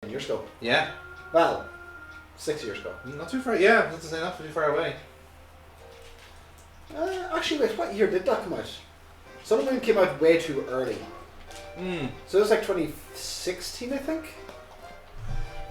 years ago. Yeah. Well, 6 years ago. Not too far. Yeah, not to say not too far away. Actually, wait, what year did that come out? Sun and Moon came out way too early. So it was like 2016, I think.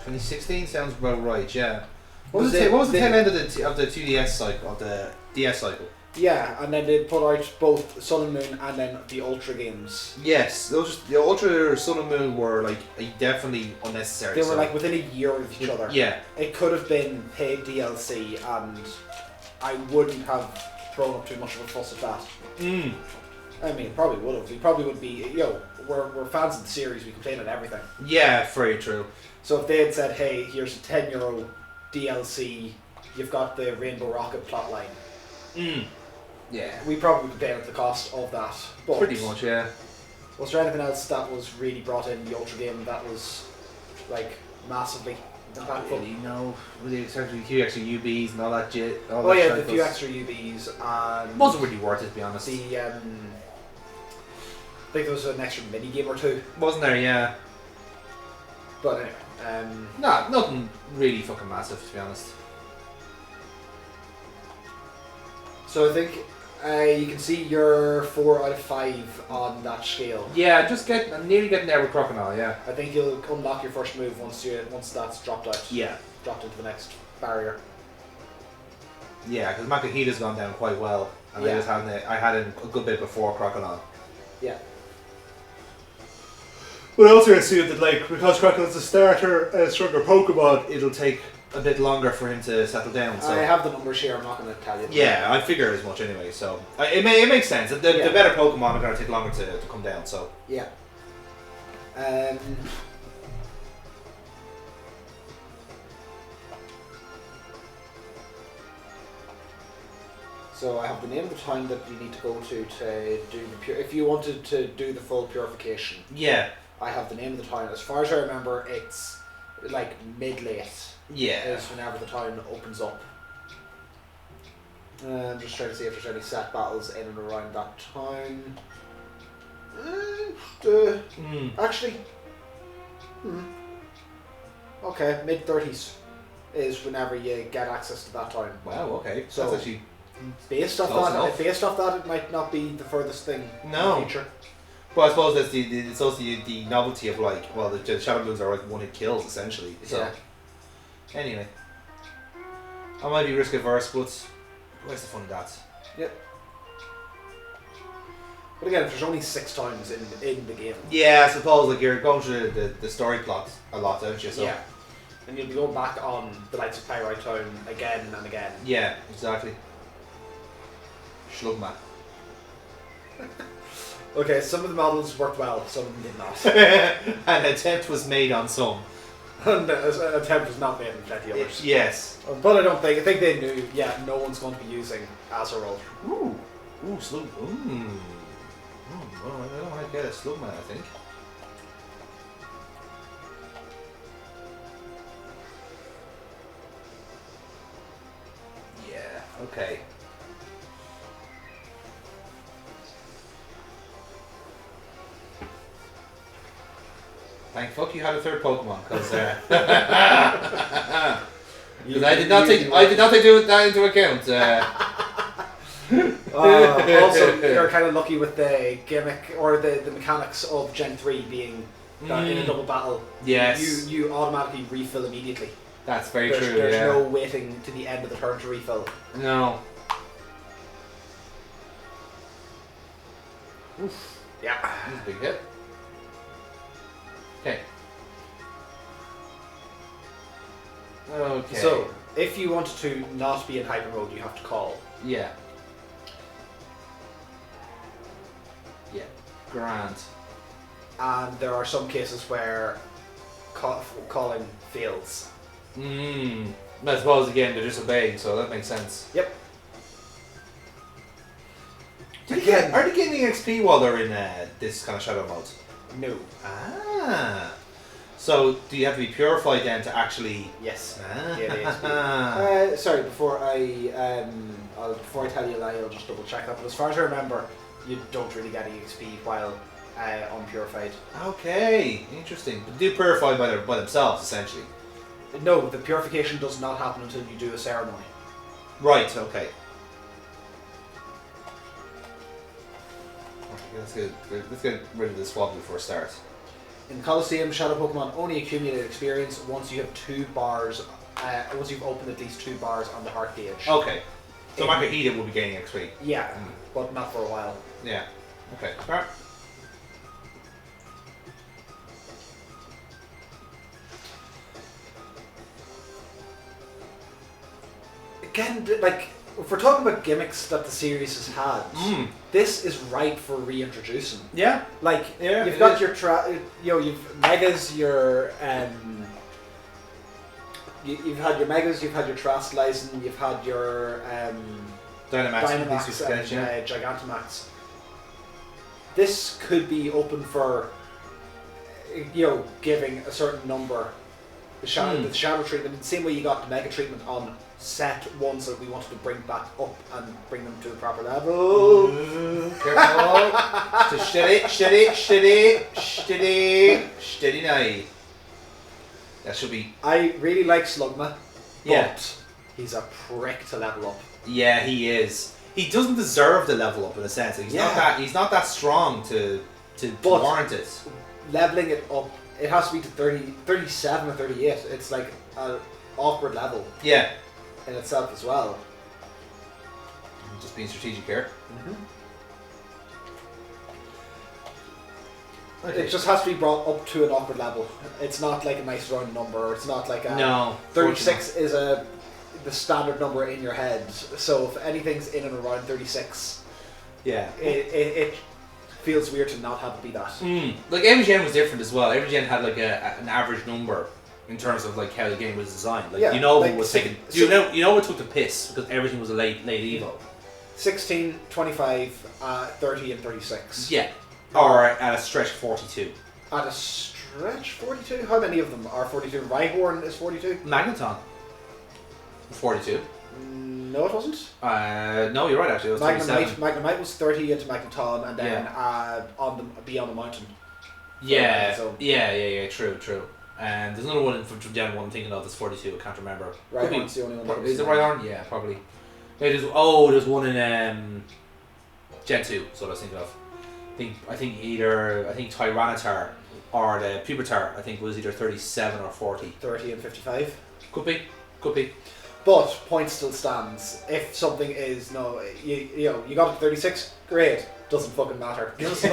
2016 sounds about right. Yeah. What was the tail end of the 2DS cycle, of the DS cycle? Yeah, and then they put out both Sun and Moon and then the Ultra games. Yes, the Ultra Sun and Moon were like definitely unnecessary. They were like within a year of each other. Yeah. It could have been paid DLC, and I wouldn't have thrown up too much of a fuss at that. I mean, probably would have. We probably would be. We're fans of the series. We complain on everything. Yeah, very true. So if they had said, "Hey, here's a €10 DLC. You've got the Rainbow Rocket plotline." Yeah. We probably would pay at the cost of that. But pretty much, yeah. Was there anything else that was really brought in the Ultra game that was like massively impactful? Really, no. Really, except for a few extra UBs and all that shit. The few extra UBs and wasn't really worth it, to be honest. I think there was an extra mini game or two. Wasn't there? Yeah. But anyway, nothing really fucking massive, to be honest. So I think you can see you're 4 out of 5 on that scale. Yeah, I'm nearly getting there with Crocodile. Yeah. I think you'll unlock your first move once that's dropped out. Yeah. Dropped into the next barrier. Yeah, because Makahita's gone down quite well, and Yeah. I had a good bit before Crocodile. Yeah. But I also assume that, like, because Crocodile's a stronger Pokemon, it'll take a bit longer for him to settle down. So I have the numbers here. I'm not going to tell you. Yeah, I figure as much anyway. So it makes sense. The better Pokemon are going to take longer to come down. So yeah. So I have the name of the town that you need to go to do the if you wanted to do the full purification. Yeah. I have the name of the town. As far as I remember, it's like mid-late. Yeah. Is whenever the town opens up. I'm just trying to see if there's any set battles in and around that town. Actually, okay, mid-30s is whenever you get access to that town. Wow. Okay. So that's actually based off that, it might not be the furthest thing in the future. Well, I suppose that's it's also the novelty of, like, well, the Shadow Moons are like one-hit kills essentially. So yeah. Anyway, I might be risk averse, but where's the fun in that? Yep. But again, if there's only 6 times in the game. Yeah, I suppose, like, you're going through the story plot a lot, don't you? So. Yeah. And you'll be going back on the likes of Pyrite Town again and again. Yeah, exactly. Schlugma. Okay, some of the models worked well, some of them did not. An attempt was made on some. And an attempt was not made on plenty others. Yes. But I think they knew, no one's going to be using Azeroth. Ooh, Slug. Well, I don't want to get a Slugman, I think. Yeah, okay. Thank fuck you had a third Pokemon, because I did not take that into account. Also, you're kind of lucky with the gimmick or the mechanics of Gen 3 being that in a double battle. Yes. You automatically refill immediately. That's very true. There's no waiting to the end of the turn to refill. No. Oof. Yeah. That's a big hit. Okay. Okay. So, if you wanted to not be in hyper mode, you have to call. Yeah. Yeah. Grand. And there are some cases where calling fails. I suppose, again, they're disobeying, so that makes sense. Yep. Are they getting XP while they're in this kind of shadow mode? No. Ah. So, do you have to be purified then to actually... Yes. Ah. Sorry, before I tell you a lie, I'll just double check that. But as far as I remember, you don't really get EXP while unpurified. Okay, interesting. But they do purify by themselves, essentially. No, the purification does not happen until you do a ceremony. Right, okay. Let's get rid of this swab before it starts. In Colosseum, Shadow Pokemon only accumulate experience once you have 2 bars. Once you've opened at least 2 bars on the heart gauge. Okay. So Makahita will be gaining XP. Yeah, but not for a while. Yeah. Okay. Alright. Again, like, if we're talking about gimmicks that the series has had, this is ripe for reintroducing. Yeah. Like, Yeah, you've got your you've Megas, your you've had your Megas, you've had your Terastallizing, you've had your Dynamax and Gigantamax. This could be open for giving a certain number the shadow treatment, in the same way you got the Mega treatment on set ones that we wanted to bring back up and bring them to the proper level. Careful. Steady now. That should be. I really like Slugma, Yeah. but he's a prick to level up. Yeah, he is. He doesn't deserve the level up in a sense. He's not that strong to warrant it. Leveling it up, it has to be to 37 or 38. It's like an awkward level. Yeah. In itself as well. Just being strategic here. Okay. It just has to be brought up to an awkward level. It's not like a nice round number. It's not like a 36 is the standard number in your head. So if anything's in and around 36, it feels weird to not have it be that. Like every gen was different as well. Every gen had like an average number in terms of like how the game was designed. Like like was taking. What took the piss because everything was a late Evo. 16, 25, 30, and 36. Yeah. Or at a stretch 42. At a stretch 42? How many of them are 42? Rhyhorn is 42? Magneton. 42. No, it wasn't. No, you're right actually. It was 37. Magnemite was 30 into Magneton, and then Beyond the Mountain. Yeah. True. And there's another one from Gen 1 I'm thinking of that's 42, I can't remember. Rhyhorn's the only one. Is it Rhyhorn? Yeah, probably. There's one in Gen 2, that's what I was thinking of. I think Tyranitar or the Pupitar I think was either 37 or 40. 30 and 55. Could be. But point still stands. If something is you got it to 36, great. Doesn't fucking matter. That's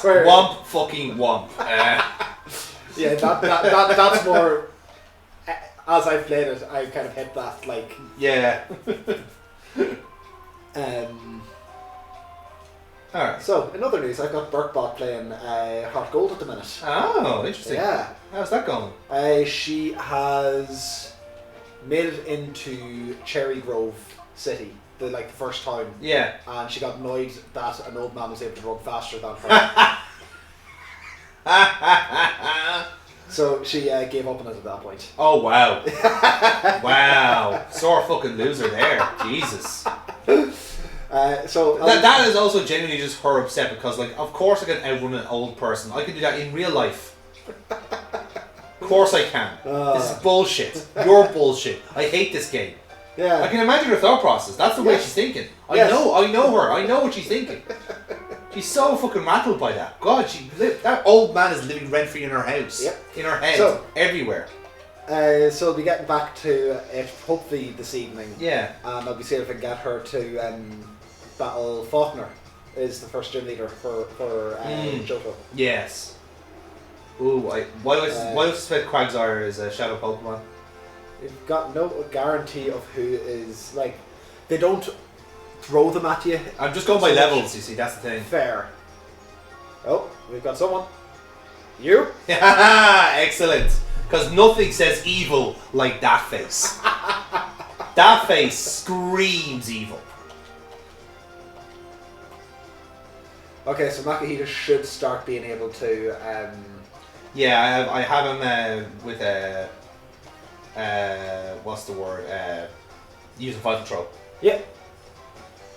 where Womp fucking womp. Yeah, that's more. As I've played it, I've kind of hit that like. Yeah. Alright. So, in other news, I've got Burkbot playing Heart Gold at the minute. Oh, interesting. Yeah. How's that going? She has made it into Cherry Grove City, the first town. Yeah. And she got annoyed that an old man was able to run faster than her. So she gave up on it at that point. Oh, wow. Wow. Sore fucking loser there. Jesus. That is also genuinely just her upset because, of course I can outrun an old person. I can do that in real life. Of course I can. This is bullshit. You're bullshit. I hate this game. Yeah. I can imagine her thought process. That's the way she's thinking. I know her. I know what she's thinking. She's so fucking rattled by that. God, that old man is living rent free in her house. Yep. In her head. Everywhere. So we'll be getting back to it hopefully this evening. Yeah. And I'll be seeing if I can get her to battle Faulkner, is the first gym leader for Johto. Yes. Ooh, why do I suspect Quagsire is a Shadow Pokemon? You've got no guarantee of who is they don't throw them at you. I'm just going by levels, you see, that's the thing. Fair. Oh, we've got someone. You? Excellent. Because nothing says evil like that face. That face screams evil. Okay, so Makahita should start being able to. Yeah, I have him with what's the word? Using Vital Throw. Yeah.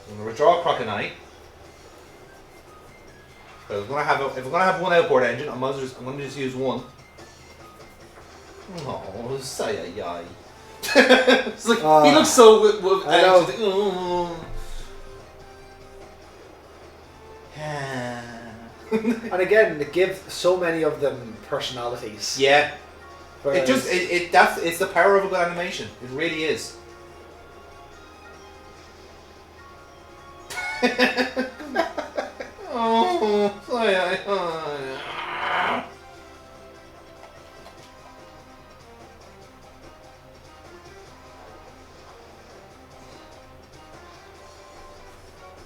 I'm gonna withdraw Croconite. If we're gonna have one outboard engine, I'm gonna just use one. Oh, say ay. It's like he looks so anxious. And again, they give so many of them personalities. Yeah. Whereas It's the power of a good animation. It really is.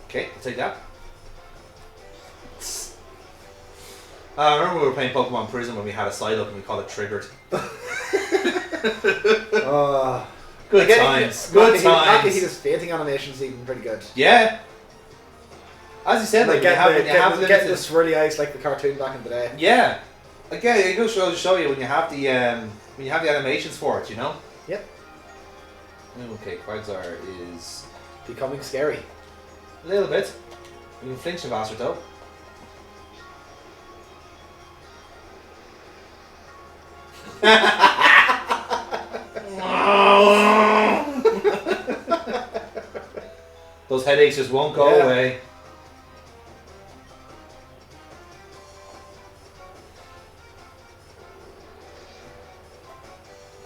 Okay, I'll take that. I remember we were playing Pokemon Prison when we had a side up and we called it Triggered. Good times. Good times. Akihita's fainting animation is even pretty good. Yeah. As you said, like getting the swirly eyes like the cartoon back in the day. Yeah. Again, it goes to show you when you have the animations for it, you know. Yep. Okay, Quagsire is becoming scary. A little bit. We can flinch faster though. Those headaches just won't go away.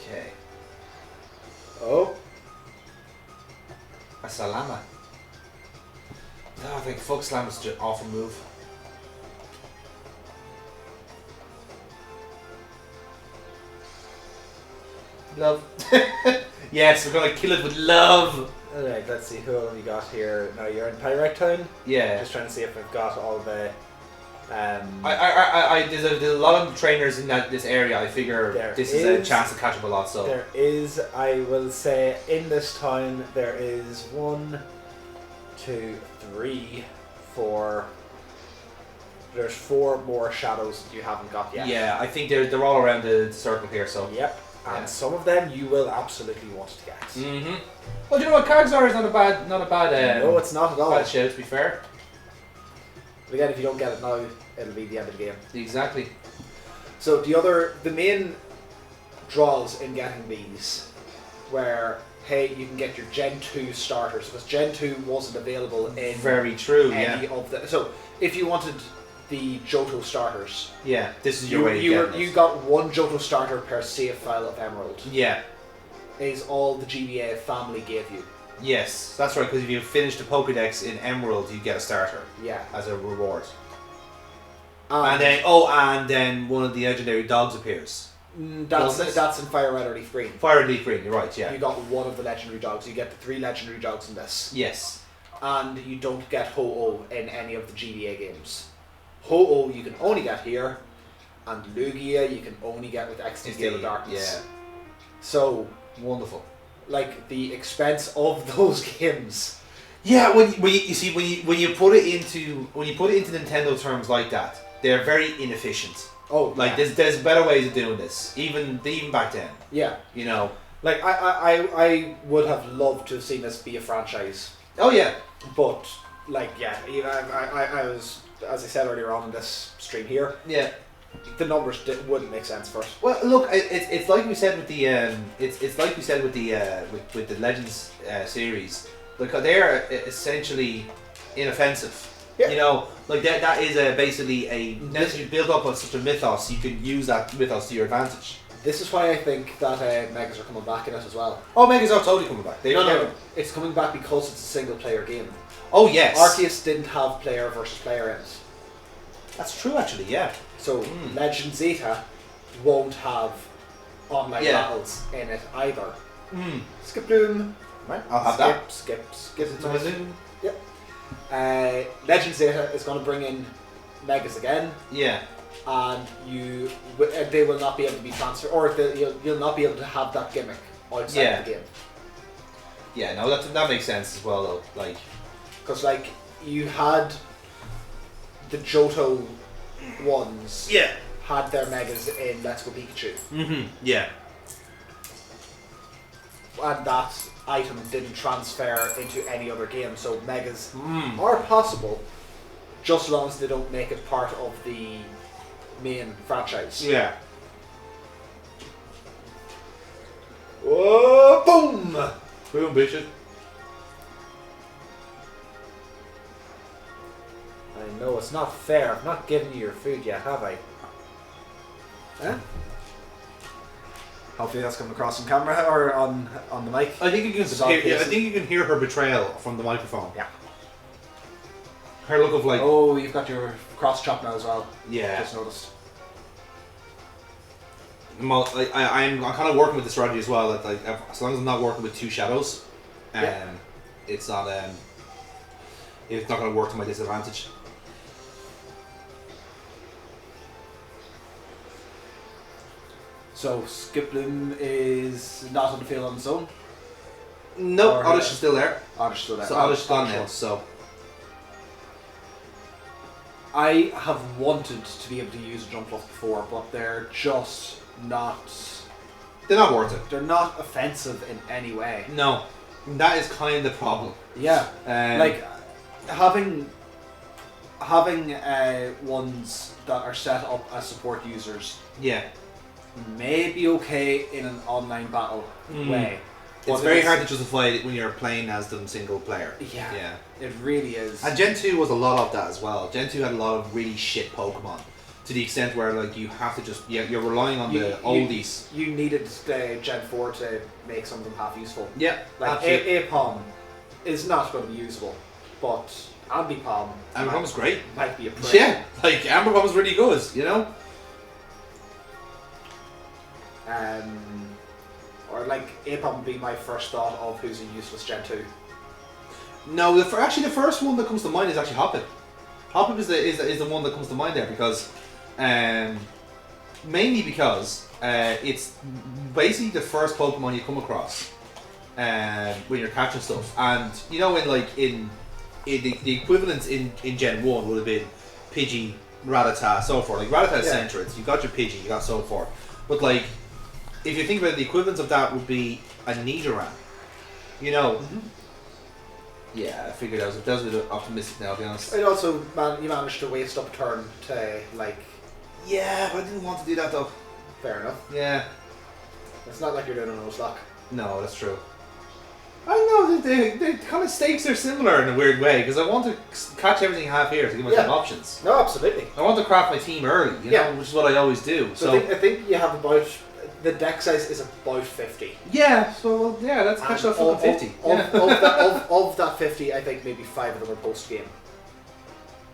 Okay. Oh. A Salama. Oh, I think Fuck Slam is just an awful move. Love. Yes, we're gonna kill it with love. Alright, let's see who we got here. Now you're in Pyrite Town. Yeah. Just trying to see if I've got all the. There's a lot of trainers in this area. I figure this is a chance to catch up a lot. So there is, I will say, in this town there is 1, 2, 3, 4. There's 4 more shadows that you haven't got yet. Yeah, I think they're all around the circle here. So yep, and some of them you will absolutely want to get. Mm-hmm. Well, do you know what? Quagsire is not a bad. No, it's not at all. Bad shout, to be fair. But again, if you don't get it now, it'll be the end of the game. Exactly. So the main draws in getting these, where hey, you can get your Gen 2 starters because Gen 2 wasn't available in very true. Any of the so if you wanted the Johto starters, yeah, this is your way. You got 1 Johto starter per save file of Emerald. Yeah, is all the GBA family gave you. Yes, that's right. Because if you finish the Pokédex in Emerald, you get a starter. Yeah, as a reward. And then one of the legendary dogs appears. That's in Fire Red or Leaf Green. Fire Red Leaf Green, you're right, yeah. You got one of the legendary dogs. You get the 3 legendary dogs in this. Yes. And you don't get Ho-Oh in any of the GBA games. Ho-Oh you can only get here, and Lugia you can only get with XD Gale of Darkness. Yeah. So wonderful. Like the expense of those games. Yeah, when you put it into Nintendo terms like that, they're very inefficient. Oh, like there's better ways of doing this, even back then. Yeah, you know, like I would have loved to have seen this be a franchise. Oh yeah, but like I was, as I said earlier on in this stream here. Yeah, the numbers wouldn't make sense for it. Well, look, it's like we said with the it's like we said with the Legends series. Like they're essentially inoffensive. Yeah. You know, like that is basically as you build up on such a mythos, you can use that mythos to your advantage. This is why I think that Megas are coming back in it as well. Oh, Megas are totally coming back. No, it's coming back because it's a single player game. Oh yes. Arceus didn't have player versus player in it. That's true, actually. Yeah. So Legend Zeta won't have online battles in it either. Skip Bloom. Right, I'll have that. Skip Zoom. Yep. Legend Zeta is going to bring in Megas again. Yeah. And they will not be able to be transferred, or you'll not be able to have that gimmick outside of the game. Yeah, no, that makes sense as well, though. Like, because you had the Johto ones. Yeah. Had their Megas in Let's Go Pikachu. Yeah. And that item didn't transfer into any other game, so Megas are possible, just as long as they don't make it part of the main franchise. Yeah. Whoa, boom! Boom, bitches. I know it's not fair. I've not given you your food yet, have I? Huh? Hopefully that's coming across on camera or on the mic. I think you can hear, I think you can hear her betrayal from the microphone. Yeah. Her look of like. Oh, you've got your cross chop now as well. Yeah. Just noticed. I'm kind of working with the strategy as well. That like as long as I'm not working with two shadows, it's not going to work to my disadvantage. So Skiploom is not on the field on its own. Nope, Oddish is still there. Oddish is still there. So Oddish is gone now. So I have wanted to be able to use a jump bluff before, but they're just not. They're not worth it. They're not offensive in any way. No, that is kind of the problem. Yeah, like having ones that are set up as support users. Yeah. May be okay in an online battle way. It's very hard to justify it when you're playing as them single player. Yeah. It really is. And Gen 2 was a lot of that as well. Gen 2 had a lot of really shit Pokemon. To the extent where like you have to just you're relying on the oldies. You needed Gen 4 to make some of them half useful. Yeah. Like Apom is not going to be usable, but Ambipom is great. Might be a prick. Yeah. Like Ambipom is really good, you know? Or like Apom would be my first thought of who's a useless Gen 2. No, actually the first one that comes to mind is actually Hoppip. Hoppip is the one that comes to mind there because, mainly because it's basically the first Pokemon you come across when you're catching stuff, and you know in the equivalents in Gen 1 would have been Pidgey, Rattata, so forth. Like Rattata's Centrance, you got your Pidgey, you got so forth, but like. If you think about it, the equivalent of that would be a Nidoran. You know? Mm-hmm. Yeah, I figured I was a bit optimistic now, to be honest. And also, you managed to waste up a turn to, like... Yeah, but I didn't want to do that, though. Fair enough. Yeah. It's not like you're doing a Nuzlocke. No, that's true. I know, the kind of stakes are similar in a weird way, because I want to catch everything half here to give myself options. No, absolutely. I want to craft my team early, you know, which is what I always do. So I think you have about... The deck size is about 50. Yeah, so let's catch that fucking 50. Of that 50, I think maybe 5 of them are post-game.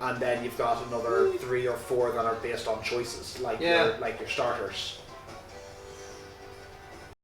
And then you've got another 3 or 4 that are based on choices, like your starters.